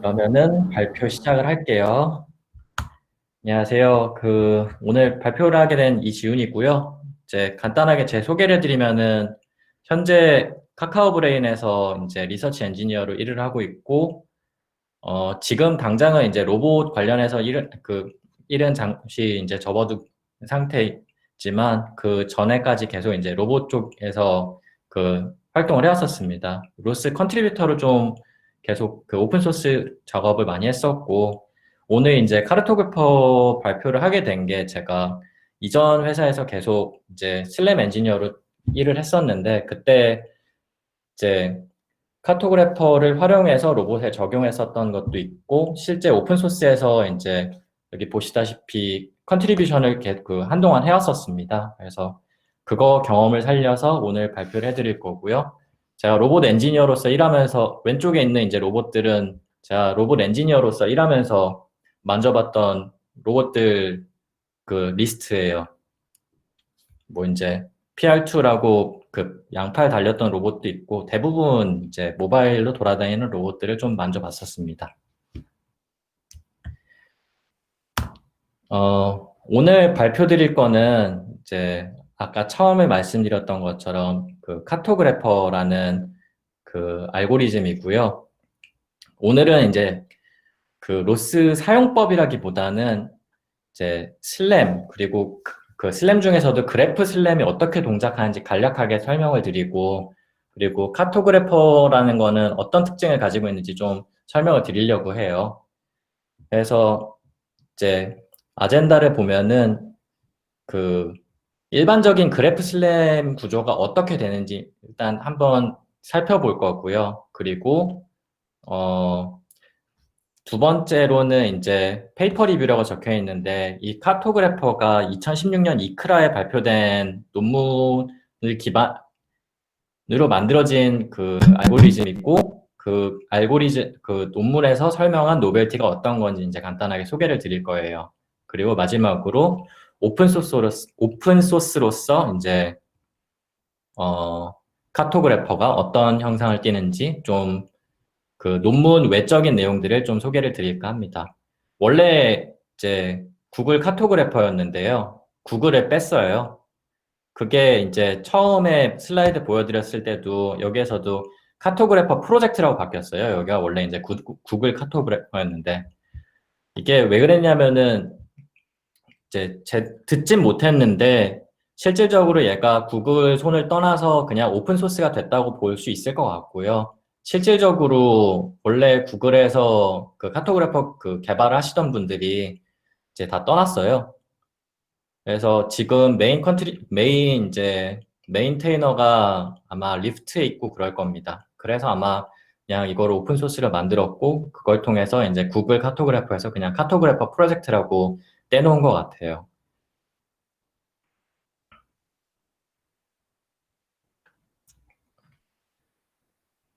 그러면은 발표 시작을 할게요. 안녕하세요. 오늘 발표를 하게 된 이지훈이고요. 이제 간단하게 제 소개를 해드리면은 현재 카카오 브레인에서 이제 리서치 엔지니어로 일을 하고 있고, 지금 당장은 이제 로봇 관련해서 일은 잠시 이제 접어둔 상태이지만 그 전에까지 계속 이제 로봇 쪽에서 활동을 해왔었습니다. 로스 컨트리뷰터로 좀 계속 오픈 소스 작업을 많이 했었고, 오늘 이제 카르토그래퍼 발표를 하게 된 게 제가 이전 회사에서 계속 이제 슬램 엔지니어로 일을 했었는데, 그때 이제 카토그래퍼를 활용해서 로봇에 적용했었던 것도 있고, 실제 오픈소스에서 이제 여기 보시다시피 컨트리뷰션을 한동안 해왔었습니다. 그래서 그거 경험을 살려서 오늘 발표를 해드릴 거고요. 제가 로봇 엔지니어로서 일하면서, 왼쪽에 있는 이제 로봇들은 제가 로봇 엔지니어로서 일하면서 만져봤던 로봇들 리스트예요. 뭐 이제 PR2라고 양팔 달렸던 로봇도 있고, 대부분 이제 모바일로 돌아다니는 로봇들을 좀 만져봤었습니다. 오늘 발표 드릴 거는 이제 아까 처음에 말씀드렸던 것처럼 카토그래퍼라는 알고리즘이고요. 오늘은 이제 로스 사용법이라기보다는 이제 슬램, 그리고 슬램 중에서도 그래프 슬램이 어떻게 동작하는지 간략하게 설명을 드리고, 그리고 카토그래퍼라는 거는 어떤 특징을 가지고 있는지 좀 설명을 드리려고 해요. 그래서 이제 아젠다를 보면은 일반적인 그래프 슬램 구조가 어떻게 되는지 일단 한번 살펴볼 거고요. 그리고 두 번째로는 이제 페이퍼 리뷰라고 적혀 있는데, 이 카토그래퍼가 2016년 이크라에 발표된 논문을 기반으로 만들어진 알고리즘이고, 논문에서 설명한 노벨티가 어떤 건지 이제 간단하게 소개를 드릴 거예요. 그리고 마지막으로 오픈소스로서 이제 카토그래퍼가 어떤 형상을 띠는지 좀 논문 외적인 내용들을 좀 소개를 드릴까 합니다. 원래 이제 구글 카토그래퍼였는데요. 구글에 뺐어요. 그게 이제 처음에 슬라이드 보여드렸을 때도 여기에서도 카토그래퍼 프로젝트라고 바뀌었어요. 여기가 원래 이제 구글 카토그래퍼였는데, 이게 왜 그랬냐면은 이제 듣진 못했는데 실질적으로 얘가 구글 손을 떠나서 그냥 오픈 소스가 됐다고 볼 수 있을 것 같고요. 실질적으로 원래 구글에서 카토그래퍼 개발을 하시던 분들이 이제 다 떠났어요. 그래서 지금 메인테이너가 아마 리프트에 있고 그럴 겁니다. 그래서 아마 그냥 이걸 오픈 소스를 만들었고, 그걸 통해서 이제 구글 카토그래퍼에서 그냥 카토그래퍼 프로젝트라고 떼놓은 것 같아요.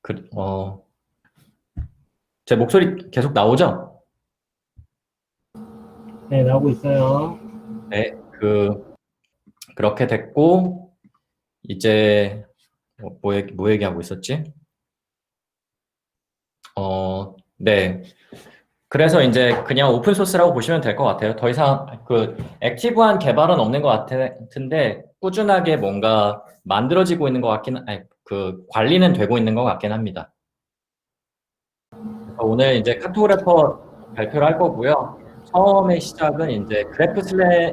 그, 어, 제 목소리 계속 나오죠? 네, 나오고 있어요. 네, 그렇게 됐고, 이제, 뭐 얘기하고 있었지? 네. 그래서 이제 그냥 오픈소스라고 보시면 될 것 같아요. 더 이상 액티브한 개발은 없는 것 같은데, 꾸준하게 뭔가 만들어지고 있는 것 아니, 관리는 되고 있는 것 같긴 합니다. 그래서 오늘 이제 카토그래퍼 발표를 할 거고요. 처음의 시작은 이제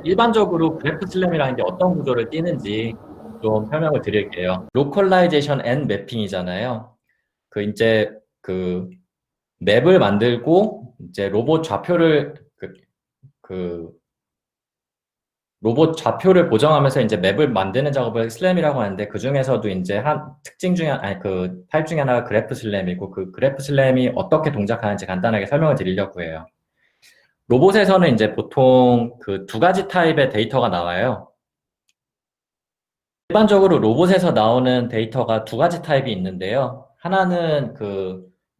일반적으로 그래프 슬램이라는 게 어떤 구조를 띠는지 좀 설명을 드릴게요. 로컬라이제이션 앤 매핑이잖아요. 이제 맵을 만들고 이제 로봇 좌표를 보정하면서 이제 맵을 만드는 작업을 슬램이라고 하는데, 그 중에서도 이제 타입 중에 하나가 그래프 슬램이고, 그 그래프 슬램이 어떻게 동작하는지 간단하게 설명을 드리려고 해요. 로봇에서는 이제 보통 두 가지 타입의 데이터가 나와요. 일반적으로 로봇에서 나오는 데이터가 두 가지 타입이 있는데요. 하나는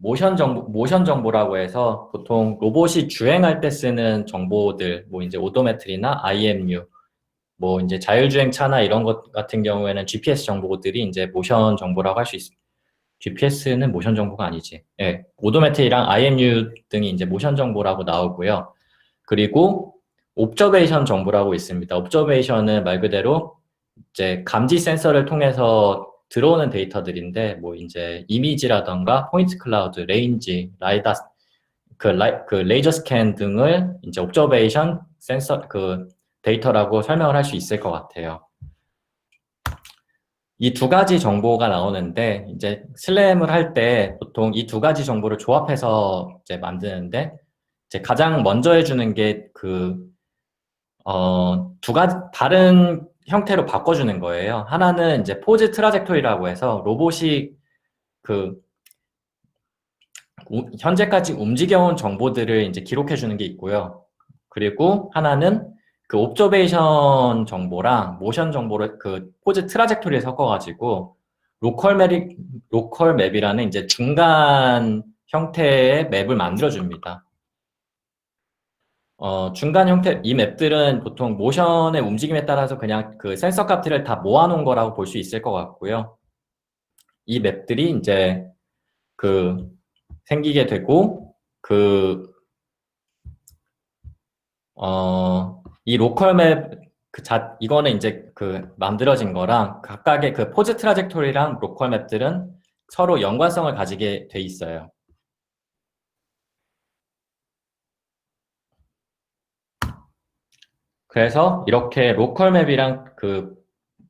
모션 정보라고 해서 보통 로봇이 주행할 때 쓰는 정보들, 뭐 이제 오도메트리나 IMU, 뭐 이제 자율주행차나 이런 것 같은 경우에는 GPS 정보들이 이제 모션 정보라고 할 수 있습니다. GPS는 모션 정보가 아니지. 예, 오도메트리랑 IMU 등이 이제 모션 정보라고 나오고요. 그리고 옵저베이션 정보라고 있습니다. 옵저베이션은 말 그대로 이제 감지 센서를 통해서 들어오는 데이터들인데, 뭐 이제 이미지라던가 포인트 클라우드, 레인지, 라이다, 그 레이저 스캔 등을 이제 옵저베이션 센서 그 데이터라고 설명을 할 수 있을 것 같아요. 이 두 가지 정보가 나오는데, 이제 슬램을 할 때 보통 이 두 가지 정보를 조합해서 이제 만드는데, 이제 가장 먼저 해주는 게 두 가지 다른 형태로 바꿔주는 거예요. 하나는 이제 포즈 트라젝토리라고 해서 로봇이 그 현재까지 움직여온 정보들을 이제 기록해주는 게 있고요. 그리고 하나는 그 옵저베이션 정보랑 모션 정보를 그 포즈 트라젝토리에 섞어가지고 로컬 맵이라는 이제 중간 형태의 맵을 만들어줍니다. 중간 형태, 이 맵들은 보통 모션의 움직임에 따라서 그냥 그 센서 값들을 다 모아놓은 거라고 볼 수 있을 것 같고요. 이 맵들이 이제 생기게 되고, 이 로컬 맵, 이거는 이제 만들어진 거랑 각각의 그 포즈 트라젝토리랑 로컬 맵들은 서로 연관성을 가지게 돼 있어요. 그래서 이렇게 로컬 맵이랑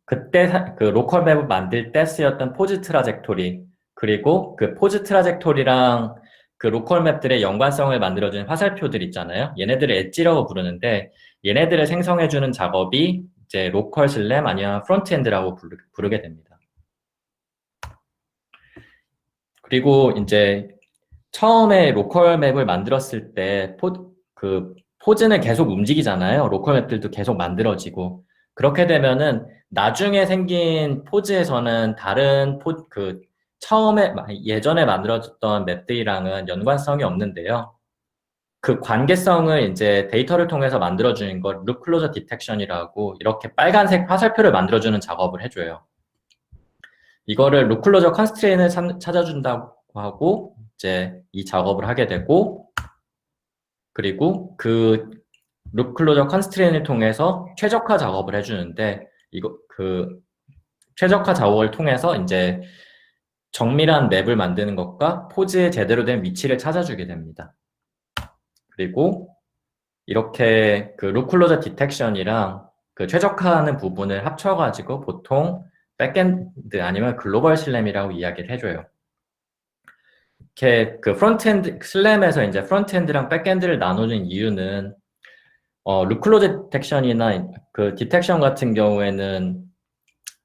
그때 그 로컬 맵을 만들 때 쓰였던 포즈 트라젝토리, 그리고 그 포즈 트라젝토리랑 그 로컬 맵들의 연관성을 만들어주는 화살표들 있잖아요. 얘네들을 엣지라고 부르는데, 얘네들을 생성해주는 작업이 이제 로컬 슬램 아니면 프론트엔드라고 부르게 됩니다. 그리고 이제 처음에 로컬 맵을 만들었을 때 포즈는 계속 움직이잖아요. 로컬 맵들도 계속 만들어지고. 그렇게 되면은 나중에 생긴 포즈에서는 처음에 예전에 만들어졌던 맵들이랑은 연관성이 없는데요. 그 관계성을 이제 데이터를 통해서 만들어주는 걸 룩 클로저 디텍션이라고, 이렇게 빨간색 화살표를 만들어주는 작업을 해줘요. 이거를 룩 클로저 컨스트레인을 찾아준다고 하고 이제 이 작업을 하게 되고, 그리고 룩 클로저 컨스트레인을 통해서 최적화 작업을 해주는데, 최적화 작업을 통해서 이제 정밀한 맵을 만드는 것과 포즈의 제대로 된 위치를 찾아주게 됩니다. 그리고 이렇게 룩 클로저 디텍션이랑 그 최적화하는 부분을 합쳐가지고 보통 백엔드 아니면 글로벌 슬램이라고 이야기를 해줘요. 이렇게 프론트엔드 슬램에서 이제 프론트엔드랑 백엔드를 나누는 이유는 룩 클로저 디텍션이나 그 디텍션 같은 경우에는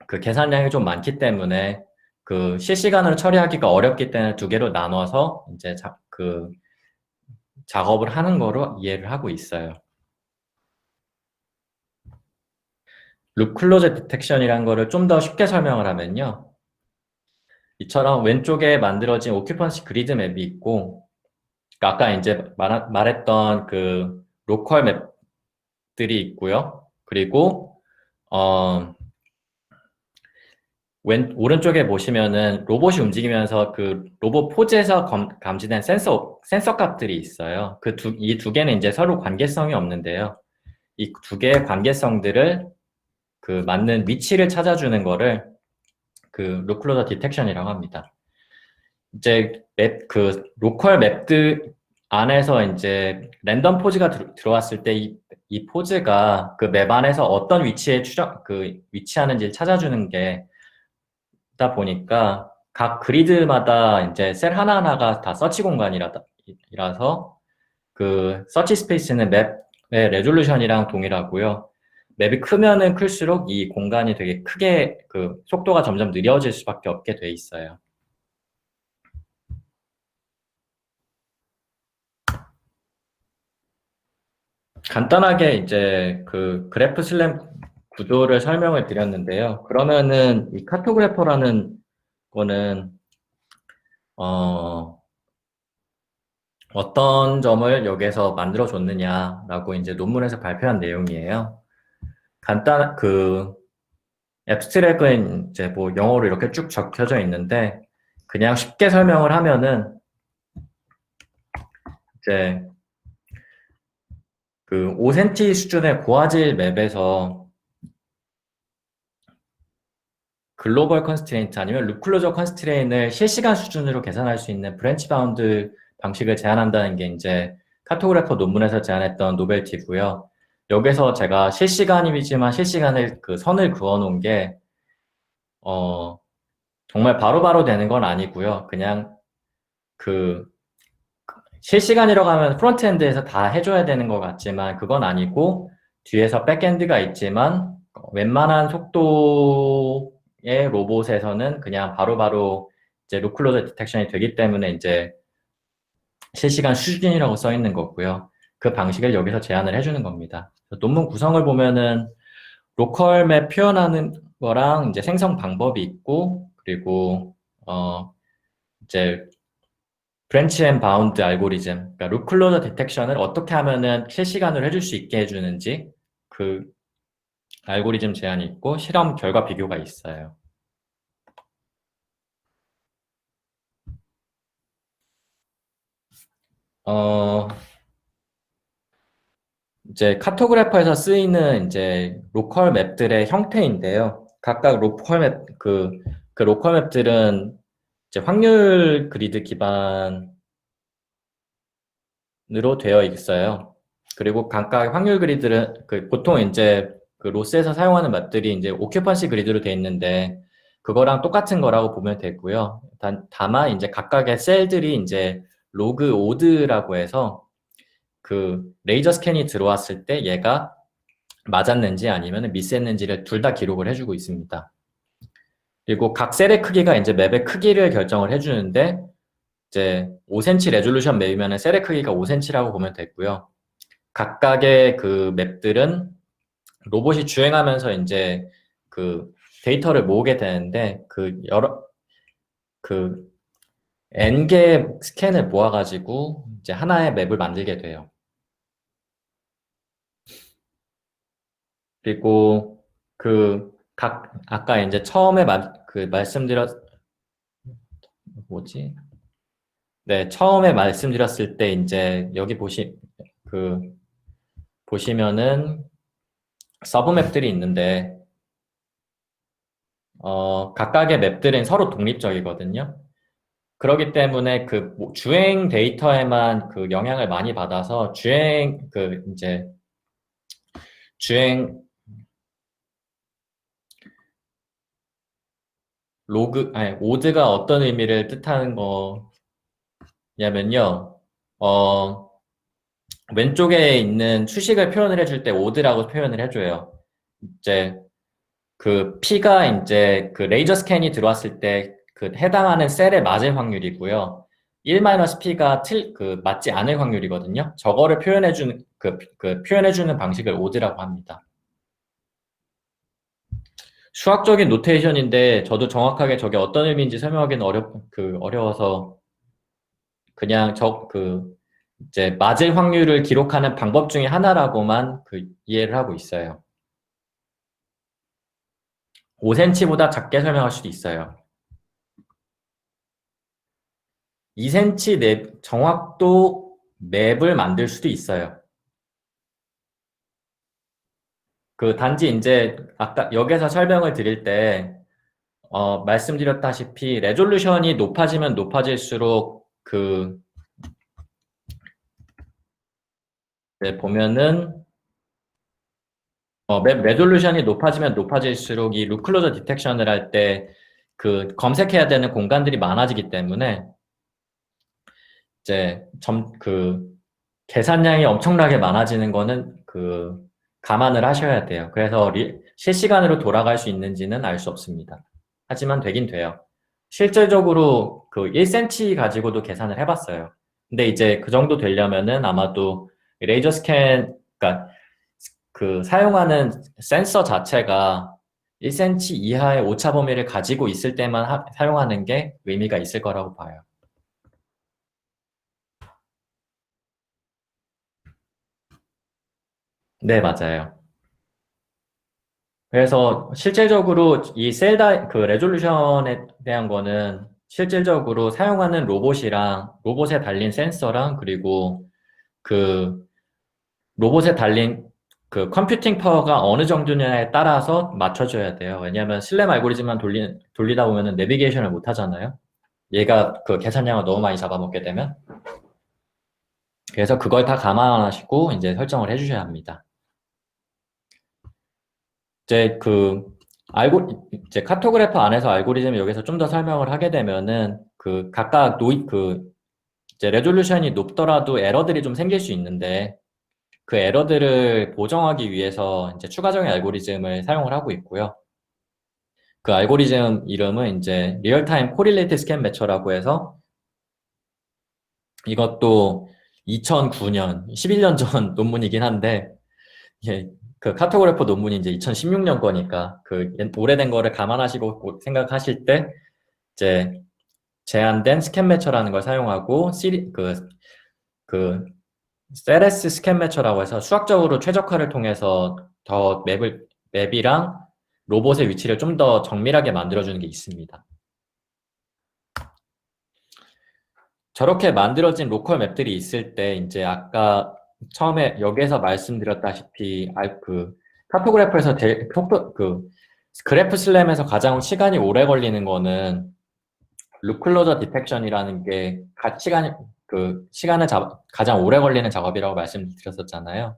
그 계산량이 좀 많기 때문에 실시간으로 처리하기가 어렵기 때문에 두 개로 나눠서 이제 작업을 하는 거로 이해를 하고 있어요. 룩 클로저 디텍션이란 거를 좀 더 쉽게 설명을 하면요. 이처럼 왼쪽에 만들어진 오큐펀시 그리드 맵이 있고, 아까 이제 말했던 로컬 맵들이 있고요. 그리고 오른쪽에 보시면은 로봇이 움직이면서 로봇 포즈에서 감지된 센서 값들이 있어요. 이 두 개는 이제 서로 관계성이 없는데요. 이 두 개의 관계성들을 맞는 위치를 찾아주는 거를 룩 클로저 디텍션이라고 합니다. 이제 로컬 맵들 안에서 이제 랜덤 포즈가 들어왔을 때 이 포즈가 그 맵 안에서 어떤 위치에 위치하는지를 찾아주는 게다 보니까 각 그리드마다 이제 셀 하나하나가 다 서치 공간이라서 서치 스페이스는 맵의 레졸루션이랑 동일하고요. 맵이 크면은 클수록 이 공간이 되게 크게 속도가 점점 느려질 수밖에 없게 돼 있어요. 간단하게 이제 그래프 슬램 구조를 설명을 드렸는데요. 그러면은 이 카토그래퍼라는 거는 어떤 점을 여기에서 만들어 줬느냐라고 이제 논문에서 발표한 내용이에요. 앱스트랙은 이제 뭐 영어로 이렇게 쭉 적혀져 있는데, 그냥 쉽게 설명을 하면은 이제 그 5cm 수준의 고화질 맵에서 글로벌 컨스트레인트 아니면 룩클로저 컨스트레인을 실시간 수준으로 계산할 수 있는 브랜치 바운드 방식을 제안한다는 게 이제 카토그래퍼 논문에서 제안했던 노벨티고요. 여기서 제가 실시간이지만 실시간을 그 선을 그어 놓은 게 정말 바로바로 되는 건 아니고요. 그냥 그 실시간이라고 하면 프론트엔드에서 다 해줘야 되는 것 같지만 그건 아니고 뒤에서 백엔드가 있지만 웬만한 속도의 로봇에서는 그냥 바로바로 이제 로클로드 디텍션이 되기 때문에 이제 실시간 수준이라고 써 있는 거고요. 그 방식을 여기서 제안을 해주는 겁니다. 논문 구성을 보면은 로컬 맵 표현하는 거랑 이제 생성 방법이 있고 그리고 이제 브랜치 앤 바운드 알고리즘, 그러니까 루클로더 디텍션을 어떻게 하면은 실시간으로 해줄 수 있게 해주는지 그 알고리즘 제안이 있고 실험 결과 비교가 있어요. 어, 이제 카토그래퍼에서 쓰이는 이제 로컬 맵들의 형태인데요. 각각 로컬 맵, 그 로컬 맵들은 이제 확률 그리드 기반으로 되어 있어요. 그리고 각각 확률 그리드를 보통 이제 그 로스에서 사용하는 맵들이 이제 오큐펀시 그리드로 되어 있는데 그거랑 똑같은 거라고 보면 되고요. 다만 이제 각각의 셀들이 이제 로그 오드라고 해서 그 레이저 스캔이 들어왔을 때 얘가 맞았는지 아니면 미스했는지를 둘 다 기록을 해주고 있습니다. 그리고 각 셀의 크기가 이제 맵의 크기를 결정을 해주는데 이제 5cm 레졸루션 맵이면 셀의 크기가 5cm라고 보면 되고요. 각각의 그 맵들은 로봇이 주행하면서 이제 그 데이터를 모으게 되는데 그 n개 스캔을 모아가지고 이제 하나의 맵을 만들게 돼요. 그리고 아까 이제 처음에 말씀드렸 뭐지? 네, 처음에 말씀드렸을 때 이제 여기 그 보시면은 서브 맵들이 있는데 각각의 맵들은 서로 독립적이거든요. 그렇기 때문에 주행 데이터에만 그 영향을 많이 받아서 주행 오드가 어떤 의미를 뜻하는 거냐면요. 어, 왼쪽에 있는 추식을 표현을 해줄 때 오드라고 표현을 해줘요. 이제 그 P가 이제 그 레이저 스캔이 들어왔을 때 그 해당하는 셀에 맞을 확률이고요. 1-P가 맞지 않을 확률이거든요. 저거를 표현해주는 방식을 오드라고 합니다. 수학적인 노테이션인데 저도 정확하게 저게 어떤 의미인지 설명하기는 어려워서 그냥 이제 맞을 확률을 기록하는 방법 중에 하나라고만 이해를 하고 있어요. 5cm보다 작게 설명할 수도 있어요. 2cm 정확도 맵을 만들 수도 있어요. 단지 이제 아까 여기서 설명을 드릴 때 말씀드렸다시피 레졸루션이 높아지면 높아질수록 보면은 맵 레졸루션이 높아지면 높아질수록 이 루클로저 디텍션을 할 때 검색해야 되는 공간들이 많아지기 때문에 이제 계산량이 엄청나게 많아지는 거는 감안을 하셔야 돼요. 그래서 실시간으로 돌아갈 수 있는지는 알 수 없습니다. 하지만 되긴 돼요. 실질적으로 1cm 가지고도 계산을 해봤어요. 근데 이제 그 정도 되려면은 아마도 레이저 스캔, 그러니까 사용하는 센서 자체가 1cm 이하의 오차 범위를 가지고 있을 때만 사용하는 게 의미가 있을 거라고 봐요. 네, 맞아요. 그래서 실질적으로 이 레졸루션에 대한 거는 실질적으로 사용하는 로봇이랑 로봇에 달린 센서랑 그리고 그 로봇에 달린 그 컴퓨팅 파워가 어느 정도냐에 따라서 맞춰줘야 돼요. 왜냐하면 슬램 알고리즘만 돌리다 보면은 내비게이션을 못 하잖아요. 얘가 그 계산량을 너무 많이 잡아먹게 되면. 그래서 그걸 다 감안하시고 이제 설정을 해주셔야 합니다. 이제 이제 카토그래퍼 안에서 알고리즘을 여기서 좀 더 설명을 하게 되면은 그 각각 이제 레졸루션이 높더라도 에러들이 좀 생길 수 있는데 그 에러들을 보정하기 위해서 이제 추가적인 알고리즘을 사용을 하고 있고요. 그 알고리즘 이름은 이제 리얼타임 코릴레이트 스캔 매처라고 해서 이것도 2009년, 11년 전 논문이긴 한데 예, 그 카토그래퍼 논문이 이제 2016년 거니까 그 오래된 거를 감안하시고 생각하실 때 이제 제한된 스캔 매처라는 걸 사용하고 그 세레스 스캔 매처라고 해서 수학적으로 최적화를 통해서 더 맵이랑 로봇의 위치를 좀 더 정밀하게 만들어주는 게 있습니다. 저렇게 만들어진 로컬 맵들이 있을 때 이제 아까 처음에 여기에서 말씀드렸다시피 카토그래퍼에서 그래프 슬램에서 가장 시간이 오래 걸리는 거는 룩클로저 디텍션이라는 게 시간을 가장 오래 걸리는 작업이라고 말씀드렸었잖아요.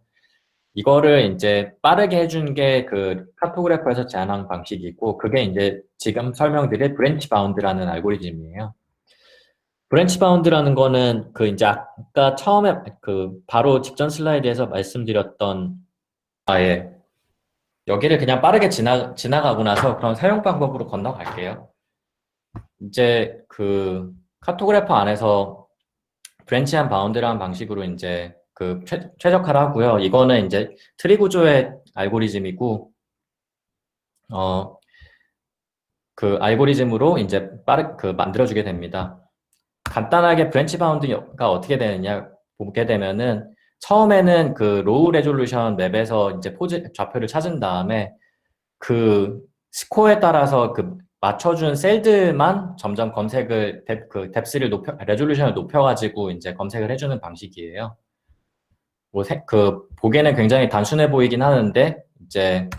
이거를 이제 빠르게 해준 게 그 카토그래퍼에서 제안한 방식이고 그게 이제 지금 설명드릴 브랜치 바운드라는 알고리즘이에요. 브랜치 바운드라는 거는 그 이제 아까 처음에 그 바로 직전 슬라이드에서 말씀드렸던 여기를 그냥 빠르게 지나가고 나서 그런 사용 방법으로 건너갈게요. 이제 그 카토그래퍼 안에서 브랜치한 바운드라는 방식으로 이제 그 최적화를 하고요. 이거는 이제 트리 구조의 알고리즘이고 그 알고리즘으로 이제 만들어주게 됩니다. 간단하게 브랜치 바운드가 어떻게 되느냐 보게 되면은 처음에는 그 로우 레졸루션 맵에서 이제 좌표를 찾은 다음에 그 스코어에 따라서 그 맞춰준 셀들만 점점 뎁스를 레졸루션을 높여가지고 이제 검색을 해주는 방식이에요. 보기에는 굉장히 단순해 보이긴 하는데 이제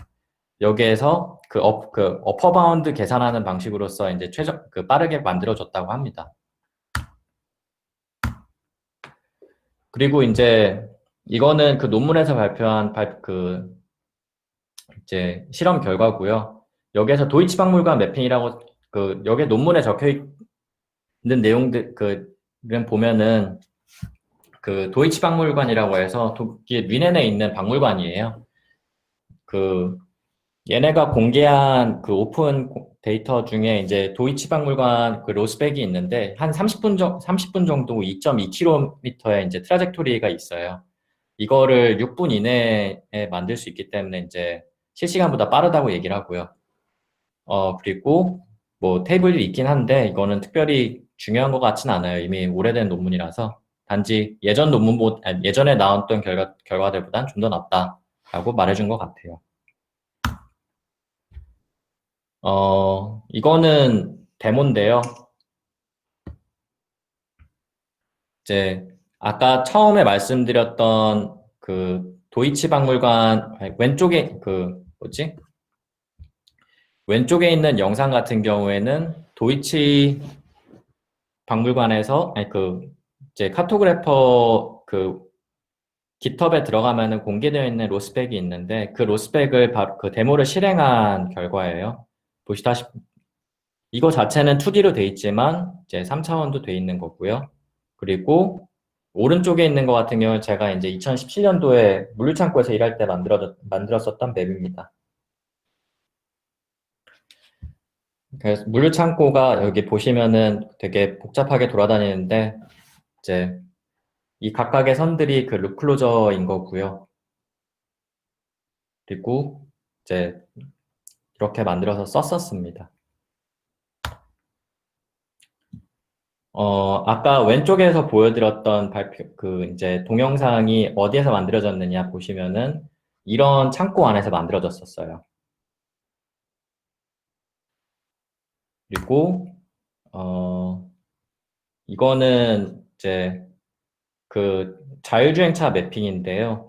여기에서 그 어퍼 바운드 계산하는 방식으로서 이제 빠르게 만들어졌다고 합니다. 그리고 이제 이거는 그 논문에서 발표한 이제 실험 결과고요. 여기에서 도이치 박물관 매핑이라고 여기 논문에 적혀 있는 내용들은 보면은 그 도이치 박물관이라고 해서 독일 뮌헨에 있는 박물관이에요. 얘네가 공개한 그 오픈 데이터 중에 이제 도이치 박물관 그 로스백이 있는데 한 30분 정도 2.2km의 이제 트라젝토리가 있어요. 이거를 6분 이내에 만들 수 있기 때문에 이제 실시간보다 빠르다고 얘기를 하고요. 그리고 뭐 테이블이 있긴 한데 이거는 특별히 중요한 것 같진 않아요. 이미 오래된 논문이라서 단지 예전에 나왔던 결과들보단 좀 더 낫다라고 말해준 것 같아요. 이거는 데모인데요. 이제 아까 처음에 말씀드렸던 그 도이치 박물관 왼쪽에 있는 영상 같은 경우에는 도이치 박물관에서 이제 카토그래퍼 깃허브에 들어가면은 공개되어 있는 로스펙이 있는데 그 로스펙을 바로 그 데모를 실행한 결과예요. 보시다시피 이거 자체는 2D로 돼 있지만 이제 3차원도 돼 있는 거고요. 그리고 오른쪽에 있는 것 같은 경우는 제가 이제 2017년도에 물류창고에서 일할 때 만들었었던 맵입니다. 그래서 물류창고가 여기 보시면은 되게 복잡하게 돌아다니는데 이제 이 각각의 선들이 그 룩클로저인 거고요. 그리고 이제 이렇게 만들어서 썼었습니다. 아까 왼쪽에서 보여드렸던 이제 동영상이 어디에서 만들어졌느냐 보시면은 이런 창고 안에서 만들어졌었어요. 그리고 이거는 이제 그 자율주행차 매핑인데요.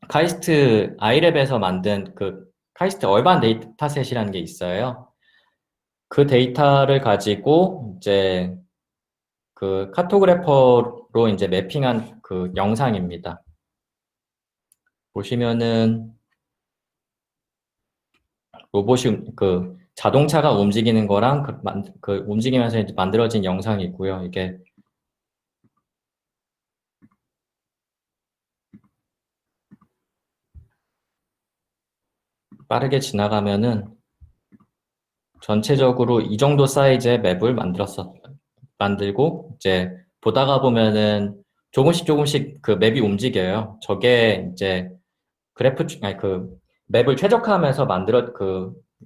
카이스트 아이랩에서 만든 그 카이스트 얼반 데이터셋이라는 게 있어요. 그 데이터를 가지고 이제 그 카토그래퍼로 이제 매핑한 그 영상입니다. 보시면은 로봇이 그 자동차가 움직이는 거랑 그 움직이면서 이제 만들어진 영상이고요. 이게 빠르게 지나가면은 전체적으로 이 정도 사이즈의 맵을 만들고 이제 보다가 보면은 조금씩 그 맵이 움직여요. 저게 이제 아니 그 맵을 최적화하면서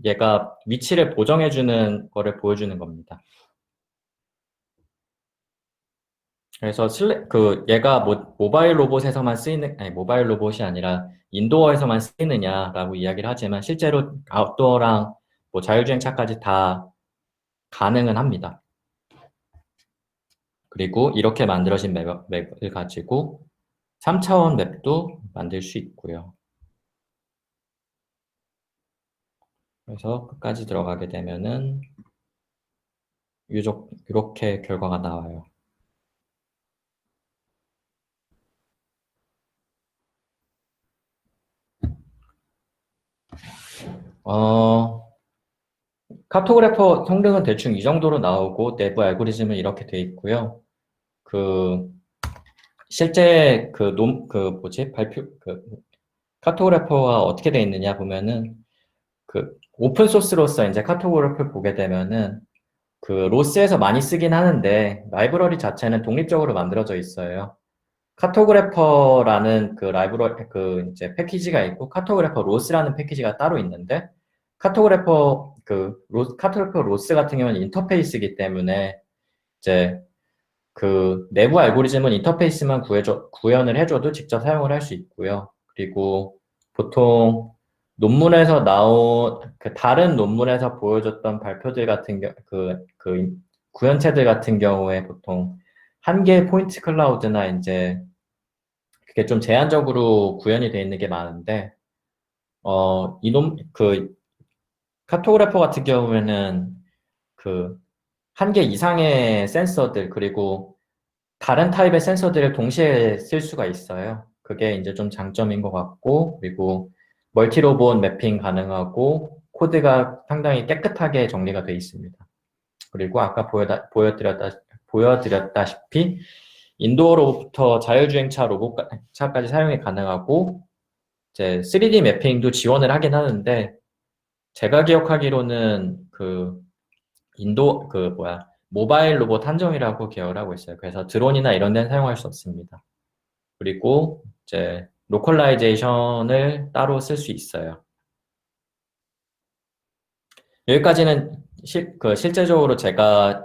얘가 위치를 보정해주는 거를 보여주는 겁니다. 그래서 얘가 모바일 로봇에서만 아니 모바일 로봇이 아니라 인도어에서만 쓰이느냐라고 이야기를 하지만 실제로 아웃도어랑 뭐 자율주행차까지 다 가능은 합니다. 그리고 이렇게 만들어진 맵을 가지고 3차원 맵도 만들 수 있고요. 그래서 끝까지 들어가게 되면은 이렇게 결과가 나와요. 카토그래퍼 성능은 대충 이 정도로 나오고 내부 알고리즘은 이렇게 돼 있고요. 실제 카토그래퍼가 어떻게 돼 있느냐 보면은 오픈 소스로서 이제 카토그래퍼를 보게 되면은 로스에서 많이 쓰긴 하는데 라이브러리 자체는 독립적으로 만들어져 있어요. 카토그래퍼라는 이제 패키지가 있고 카토그래퍼 로스라는 패키지가 따로 있는데 카토그래퍼 로스 같은 경우는 인터페이스이기 때문에 이제 내부 알고리즘은 인터페이스만 구현을 해줘도 직접 사용을 할 수 있고요. 그리고 보통 논문에서 나온 다른 논문에서 보여줬던 발표들 같은 구현체들 같은 경우에 보통 한 개의 포인트 클라우드나 이제 그게 좀 제한적으로 구현이 되어 있는 게 많은데, 카토그래퍼 같은 경우에는 한 개 이상의 센서들, 그리고 다른 타입의 센서들을 동시에 쓸 수가 있어요. 그게 이제 좀 장점인 것 같고, 그리고 멀티 로봇 매핑 가능하고, 코드가 상당히 깨끗하게 정리가 되어 있습니다. 그리고 아까 보여드렸다시피, 인도어로부터 자율주행차 로봇차까지 사용이 가능하고, 이제 3D 매핑도 지원을 하긴 하는데, 제가 기억하기로는 모바일 로봇 한정이라고 계열하고 있어요. 그래서 드론이나 이런 데는 사용할 수 없습니다. 그리고 이제 로컬라이제이션을 따로 쓸 수 있어요. 여기까지는 실제적으로 제가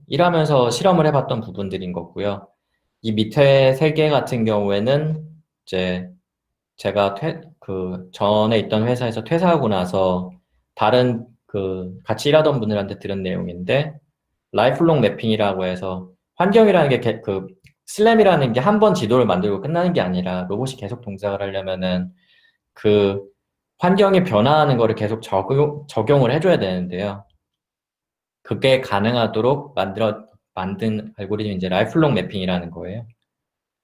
일하면서 실험을 해봤던 부분들인 거고요. 이 밑에 세 개 같은 경우에는 이제 제가 전에 있던 회사에서 퇴사하고 나서 다른 같이 일하던 분들한테 들은 내용인데, 라이프롱 매핑이라고 해서 환경이라는 게 슬램이라는 게 한 번 지도를 만들고 끝나는 게 아니라 로봇이 계속 동작을 하려면은 그 환경이 변화하는 거를 계속 적용을 해줘야 되는데요. 그게 가능하도록 만든 알고리즘이 이제 라이프롱 매핑이라는 거예요.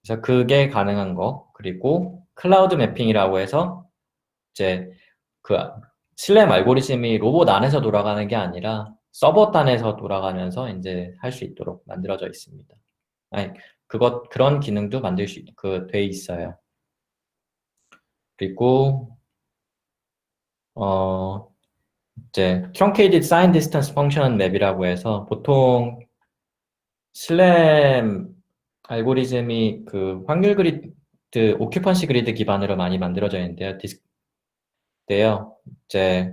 그래서 그게 가능한 거. 그리고 클라우드 매핑이라고 해서 이제 그 슬램 알고리즘이 로봇 안에서 돌아가는 게 아니라 서버 단에서 돌아가면서 이제 할 수 있도록 만들어져 있습니다. 아니, 그런 기능도 돼 있어요. 그리고, 이제, Truncated Sign Distance Function Map이라고 해서 보통 슬램 알고리즘이 확률 그리드, 오큐펀시 그리드 기반으로 많이 만들어져 있는데요. 이제,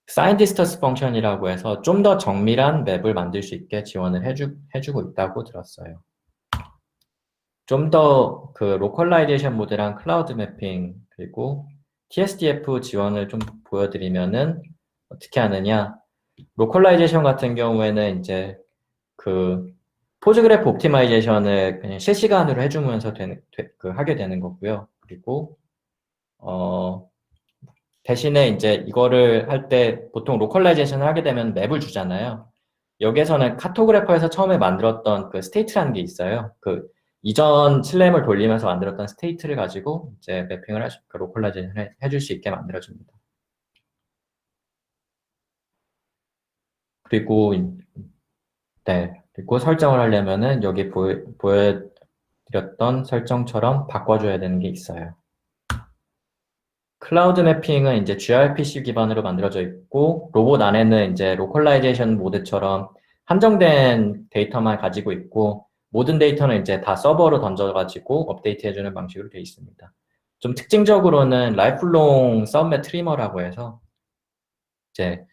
사인 디스턴스 펑션이라고 해서 좀 더 정밀한 맵을 만들 수 있게 지원을 해주고 있다고 들었어요. 좀 더 로컬라이제이션 모드랑 클라우드 매핑 그리고 TSDF 지원을 좀 보여드리면은 어떻게 하느냐. 로컬라이제이션 같은 경우에는 이제 그 포즈그래프 옵티마이제이션을 그냥 실시간으로 해주면서 하게 되는 거고요. 그리고 대신에 이제 이거를 할 때 보통 로컬라이제이션을 하게 되면 맵을 주잖아요. 여기에서는 카토그래퍼에서 처음에 만들었던 그 스테이트라는 게 있어요. 그 이전 슬램을 돌리면서 만들었던 스테이트를 가지고 이제 매핑을 그 로컬라이제이션을 해줄 수 있게 만들어줍니다. 그리고 네, 그리고 설정을 하려면은 여기 보여드렸던 설정처럼 바꿔줘야 되는 게 있어요. 클라우드 매핑은 이제 gRPC 기반으로 만들어져 있고, 로봇 안에는 이제 로컬라이제이션 모드처럼 한정된 데이터만 가지고 있고, 모든 데이터는 이제 다 서버로 던져가지고 업데이트 해주는 방식으로 되어 있습니다. 좀 특징적으로는 라이플롱 서브맷 트리머라고 해서 이제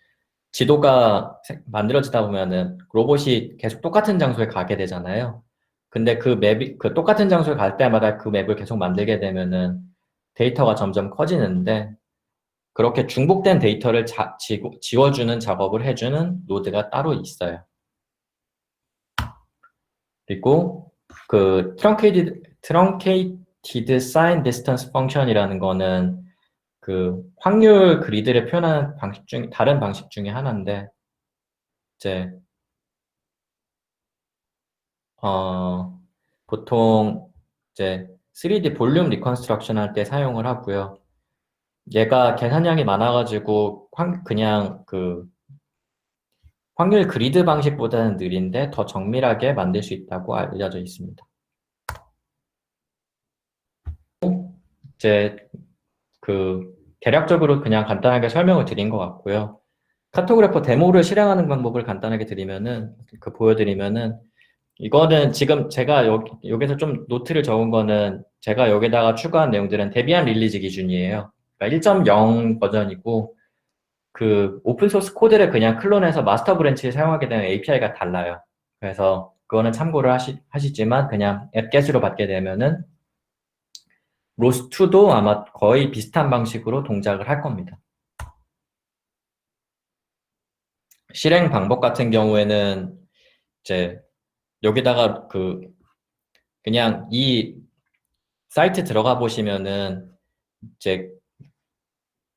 지도가 만들어지다 보면은 로봇이 계속 똑같은 장소에 가게 되잖아요. 근데 그 똑같은 장소에 갈 때마다 그 맵을 계속 만들게 되면은 데이터가 점점 커지는데 그렇게 중복된 데이터를 지워주는 작업을 해주는 노드가 따로 있어요. 그리고 그 truncated sign distance function이라는 거는 그 확률 그리드를 표현하는 다른 방식 중에 하나인데, 이제, 보통 이제 3D 볼륨 리컨스트럭션 할 때 사용을 하고요. 얘가 계산량이 많아가지고 그냥 그 확률 그리드 방식보다는 느린데 더 정밀하게 만들 수 있다고 알려져 있습니다. 이제 그 대략적으로 그냥 간단하게 설명을 드린 것 같고요. 카토그래퍼 데모를 실행하는 방법을 간단하게 보여드리면은 이거는 지금 제가 여기서 좀 노트를 적은 거는 제가 여기다가 추가한 내용들은 데비안 릴리즈 기준이에요. 그러니까 1.0 버전이고 그 오픈소스 코드를 그냥 클론해서 마스터 브랜치를 사용하게 되면 API가 달라요. 그래서 그거는 참고를 하시지만 그냥 앱겟으로 받게 되면은 로스2도 아마 거의 비슷한 방식으로 동작을 할 겁니다. 실행 방법 같은 경우에는 이제 여기다가 그냥 이 사이트 들어가 보시면은 이제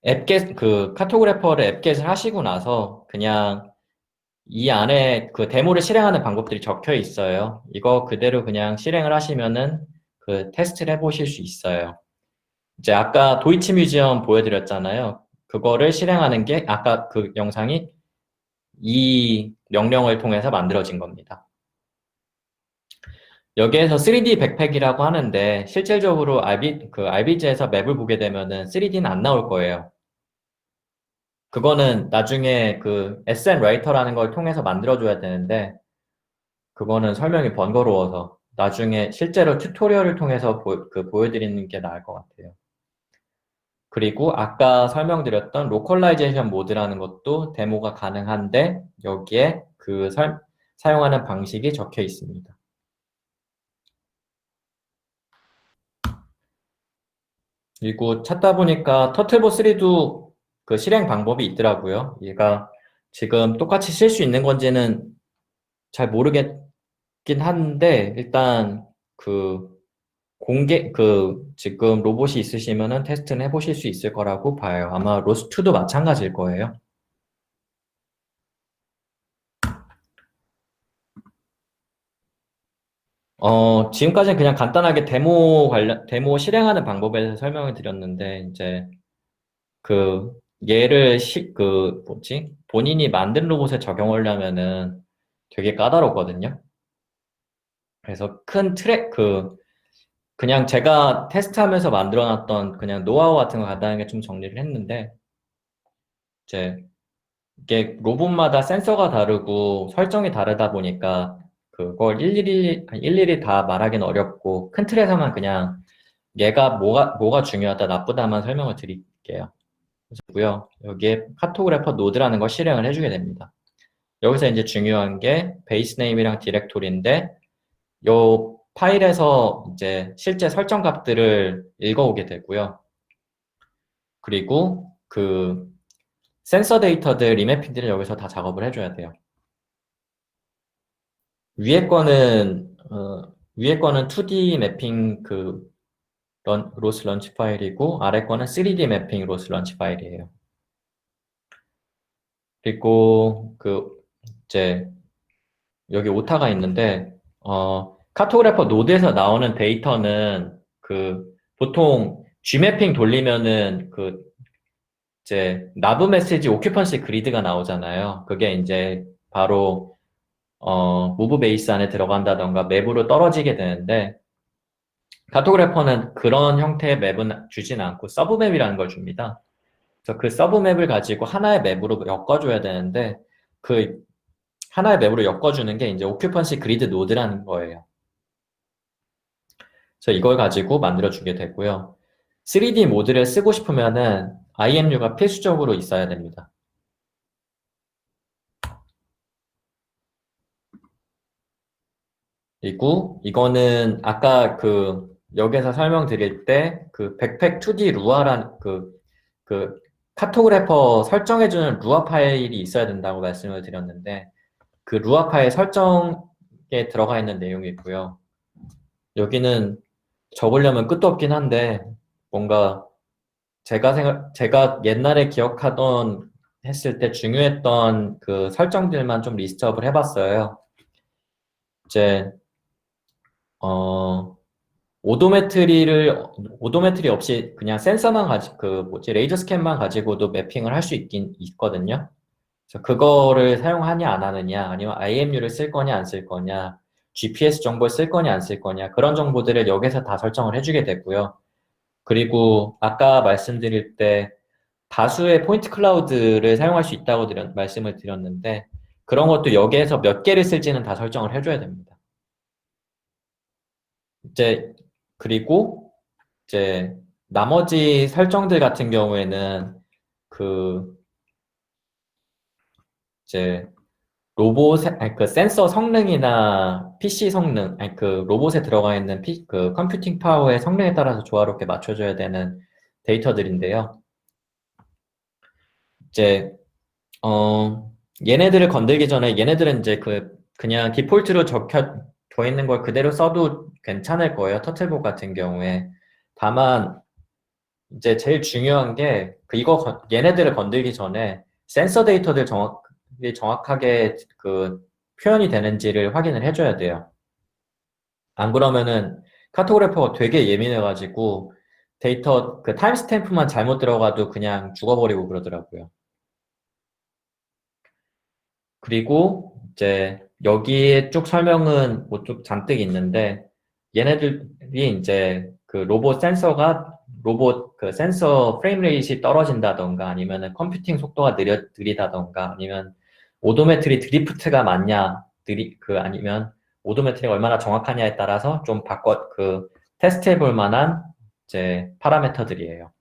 카토그래퍼를 앱겟을 하시고 나서 그냥 이 안에 그 데모를 실행하는 방법들이 적혀 있어요. 이거 그대로 그냥 실행을 하시면은 그 테스트를 해보실 수 있어요. 이제 아까 도이치 뮤지엄 보여드렸잖아요. 그거를 실행하는 게 아까 그 영상이 이 명령을 통해서 만들어진 겁니다. 여기에서 3D 백팩이라고 하는데 실질적으로 RBG에서 맵을 보게 되면은 3D는 안 나올 거예요. 그거는 나중에 그 SN 라이터라는 걸 통해서 만들어줘야 되는데 그거는 설명이 번거로워서 나중에 실제로 튜토리얼을 통해서 보여드리는 게 나을 것 같아요. 그리고 아까 설명드렸던 로컬라이제이션 모드라는 것도 데모가 가능한데 여기에 사용하는 방식이 적혀 있습니다. 그리고 찾다 보니까 터틀보3도 그 실행 방법이 있더라고요. 얘가 지금 똑같이 쓸 수 있는 건지는 잘 모르겠긴 한데 일단 지금 로봇이 있으시면은 테스트는 해보실 수 있을 거라고 봐요. 아마 로스2도 마찬가지일 거예요. 지금까지는 그냥 간단하게 데모 실행하는 방법에 대해서 설명을 드렸는데, 이제, 얘를 본인이 만든 로봇에 적용하려면은 되게 까다롭거든요. 그래서 그냥 제가 테스트하면서 만들어놨던 그냥 노하우 같은 거 간단하게 좀 정리를 했는데, 이제, 이게 로봇마다 센서가 다르고 설정이 다르다 보니까 그걸 일일이 다 말하기는 어렵고 큰 틀에서만 그냥 얘가 뭐가 중요하다 나쁘다만 설명을 드릴게요. 그고요. 여기에 카토그래퍼 노드라는 걸 실행을 해주게 됩니다. 여기서 이제 중요한 게 베이스 네임이랑 디렉토리인데 요 파일에서 이제 실제 설정 값들을 읽어오게 되고요. 그리고 센서 데이터들, 리매핑들을 여기서 다 작업을 해줘야 돼요. 위에 거는, 위에 거는 2D 매핑 로스 런치 파일이고, 아래 거는 3D 매핑 로스 런치 파일이에요. 그리고 이제, 여기 오타가 있는데, 카토그래퍼 노드에서 나오는 데이터는 보통 G매핑 돌리면은 이제 나브 메시지 오큐펀시 그리드가 나오잖아요. 그게 이제 바로 무브 베이스 안에 들어간다던가 맵으로 떨어지게 되는데, 카토그래퍼는 그런 형태의 맵은 주진 않고 서브맵이라는 걸 줍니다. 그래서 그 서브맵을 가지고 하나의 맵으로 엮어줘야 되는데, 그 하나의 맵으로 엮어주는 게 이제 오큐펀시 그리드 노드라는 거예요. 그래서 이걸 가지고 만들어주게 되고요. 3D 모드를 쓰고 싶으면은 IMU가 필수적으로 있어야 됩니다. 그리고 이거는 아까 여기서 설명드릴 때 백팩 2D 루아란 카토그래퍼 설정해주는 루아 파일이 있어야 된다고 말씀을 드렸는데, 그 루아 파일 설정에 들어가 있는 내용이고요. 여기는 적으려면 끝도 없긴 한데, 뭔가 제가 옛날에 했을 때 중요했던 그 설정들만 좀 리스트업을 해봤어요. 이제, 어, 오도메트리 없이 그냥 센서만 레이저 스캔만 가지고도 매핑을 할 수 있거든요. 그래서 그거를 사용하냐 안 하느냐, 아니면 IMU를 쓸 거냐 안 쓸 거냐, GPS 정보를 쓸 거냐 안 쓸 거냐, 그런 정보들을 여기서 다 설정을 해주게 되고요. 그리고 아까 말씀드릴 때 다수의 포인트 클라우드를 사용할 수 있다고 말씀을 드렸는데, 그런 것도 여기에서 몇 개를 쓸지는 다 설정을 해줘야 됩니다. 이제 그리고 이제 나머지 설정들 같은 경우에는 그 이제 센서 성능이나 PC 성능, 로봇에 들어가 있는 컴퓨팅 파워의 성능에 따라서 조화롭게 맞춰줘야 되는 데이터들인데요. 이제 얘네들을 건들기 전에 얘네들은 이제 그냥 디폴트로 적혀 있는 걸 그대로 써도 괜찮을 거예요. 터틀봇 같은 경우에. 다만 이제 제일 중요한 게 얘네들을 건들기 전에 센서 데이터들 정확하게 표현이 되는지를 확인을 해줘야 돼요. 안 그러면은 카토그래퍼가 되게 예민해가지고 데이터 타임스탬프만 잘못 들어가도 그냥 죽어버리고 그러더라고요. 그리고 이제 여기에 쭉 설명은 뭐 좀 잔뜩 있는데, 얘네들이 이제 로봇 센서 프레임 레이트이 떨어진다던가, 아니면은 컴퓨팅 속도가 느리다던가, 아니면 오도메트리 드리프트가 많냐, 아니면 오도메트리가 얼마나 정확하냐에 따라서 좀 테스트해 볼 만한 이제 파라미터들이에요.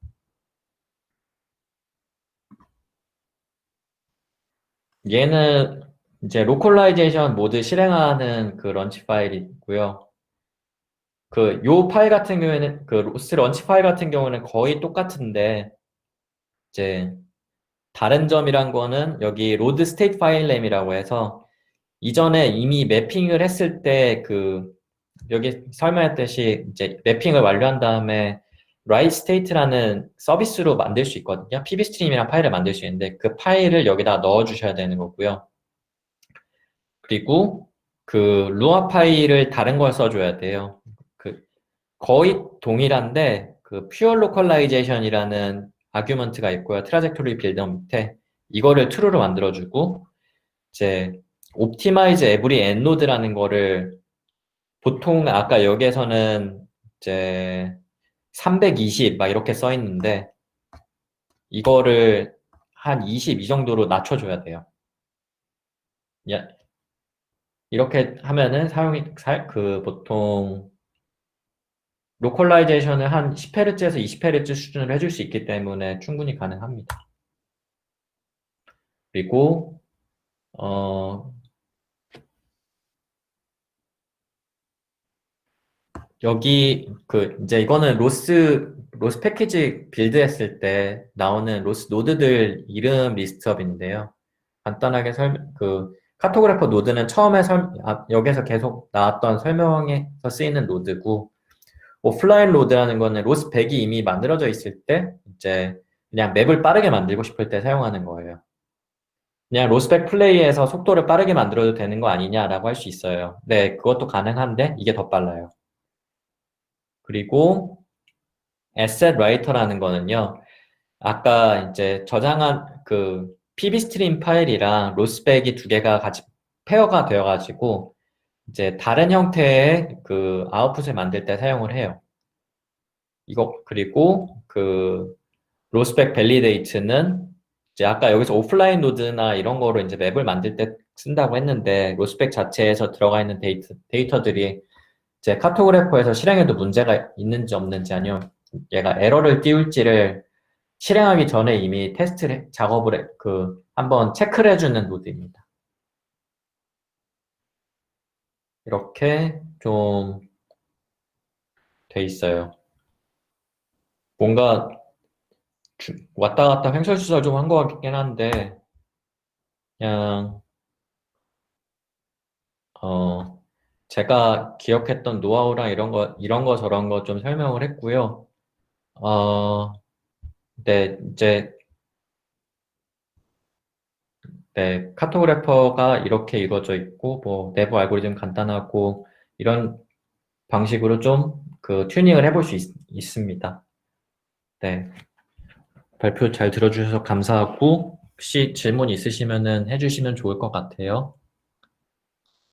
얘는 이제 로컬라이제이션 모드 실행하는 런치 파일이고요. 요 파일 같은 경우에는 로스 런치 파일 같은 경우는 거의 똑같은데, 이제 다른 점이란 거는 여기 로드 스테이트 파일 네임이라고 해서 이전에 이미 매핑을 했을 때 여기 설명했듯이 이제 매핑을 완료한 다음에 write state라는 서비스로 만들 수 있거든요. pbstream이랑 파일을 만들 수 있는데 그 파일을 여기다 넣어 주셔야 되는 거고요. 그리고 루아 파일을 다른 걸 써줘야 돼요. 거의 동일한데 pure localization이라는 아규먼트가 있고요. 트라젝토리 빌더 밑에 이거를 true로 만들어주고, 이제 optimize every endnode라는 거를 보통 아까 여기에서는 이제 320 막 이렇게 써 있는데 이거를 한 22 정도로 낮춰줘야 돼요. 이렇게 하면은 보통 로컬라이제이션을 한 10Hz에서 20Hz 수준으로 해줄 수 있기 때문에 충분히 가능합니다. 그리고 여기 이제 이거는 로스 패키지 빌드했을 때 나오는 로스 노드들 이름 리스트업인데요. 간단하게 카토그래퍼 노드는 처음에 여기서 계속 나왔던 설명에서 쓰이는 노드고, 오프라인 로드라는 거는 로스 100이 이미 만들어져 있을 때 이제 그냥 맵을 빠르게 만들고 싶을 때 사용하는 거예요. 그냥 로스백 플레이에서 속도를 빠르게 만들어도 되는 거 아니냐라고 할 수 있어요. 네, 그것도 가능한데 이게 더 빨라요. 그리고 asset writer라는 거는요. 아까 이제 저장한 그 PB 스트림 파일이랑 로스백이 두 개가 같이 페어가 되어가지고 이제 다른 형태의 그 아웃풋을 만들 때 사용을 해요. 그리고 그 로스백 밸리데이트는 이제 아까 여기서 오프라인 노드나 이런 거로 이제 맵을 만들 때 쓴다고 했는데 로스백 자체에서 들어가 있는 데이터들이 이제 카토그래퍼에서 실행해도 문제가 있는지 없는지 아니면 얘가 에러를 띄울지를 실행하기 전에 이미 작업을 한번 체크를 해주는 노드입니다. 이렇게 좀 돼 있어요. 뭔가 왔다 갔다 횡설수설 좀 한 것 같긴 한데 그냥 제가 기억했던 노하우랑 이런 거 저런 거 좀 설명을 했고요. 네, 이제, 네, 카토그래퍼가 이렇게 이루어져 있고, 뭐, 내부 알고리즘 간단하고, 이런 방식으로 좀 튜닝을 해볼 수 있습니다. 네. 발표 잘 들어주셔서 감사하고, 혹시 질문 있으시면은 해주시면 좋을 것 같아요.